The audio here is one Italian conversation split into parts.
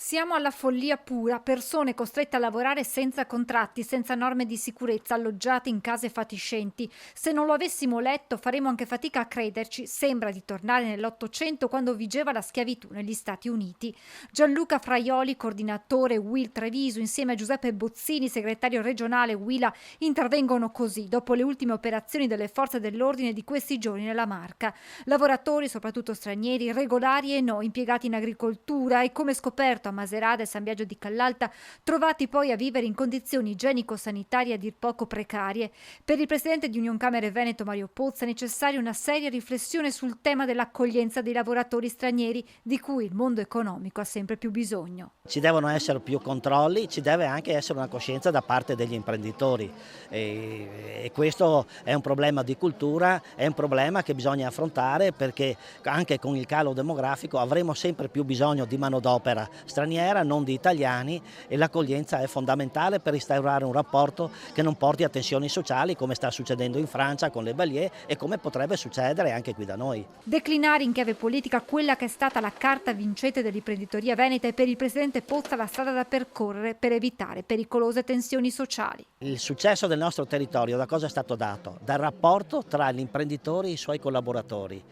Siamo alla follia pura, persone costrette a lavorare senza contratti, senza norme di sicurezza, alloggiate in case fatiscenti. Se non lo avessimo letto faremmo anche fatica a crederci. Sembra di tornare nell'Ottocento quando vigeva la schiavitù negli Stati Uniti. Gianluca Fraioli, coordinatore UIL Treviso, insieme a Giuseppe Bozzini, segretario regionale UILA, intervengono così dopo le ultime operazioni delle forze dell'ordine di questi giorni nella Marca. Lavoratori, soprattutto stranieri, regolari e no, impiegati in agricoltura e come scoperto a Macerata e San Biagio di Callalta, trovati poi a vivere in condizioni igienico-sanitarie a dir poco precarie. Per il presidente di Unioncamere Veneto Mario Pozza è necessaria una seria riflessione sul tema dell'accoglienza dei lavoratori stranieri di cui il mondo economico ha sempre più bisogno. Ci devono essere più controlli, ci deve anche essere una coscienza da parte degli imprenditori e questo è un problema di cultura, è un problema che bisogna affrontare perché anche con il calo demografico avremo sempre più bisogno di manodopera straniera, non di italiani, e l'accoglienza è fondamentale per instaurare un rapporto che non porti a tensioni sociali come sta succedendo in Francia con le banlieue e come potrebbe succedere anche qui da noi. Declinare in chiave politica quella che è stata la carta vincente dell'imprenditoria veneta è per il presidente Pozza la strada da percorrere per evitare pericolose tensioni sociali. Il successo del nostro territorio da cosa è stato dato? Dal rapporto tra l'imprenditore e i suoi collaboratori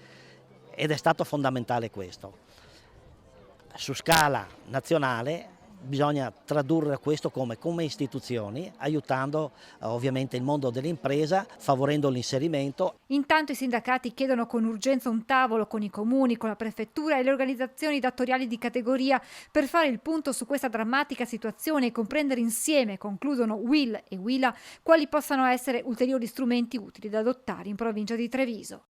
ed è stato fondamentale questo. Su scala nazionale bisogna tradurre questo come istituzioni, aiutando ovviamente il mondo dell'impresa, favorendo l'inserimento. Intanto i sindacati chiedono con urgenza un tavolo con i comuni, con la prefettura e le organizzazioni datoriali di categoria per fare il punto su questa drammatica situazione e comprendere insieme, concludono UIL e UILA, quali possano essere ulteriori strumenti utili da adottare in provincia di Treviso.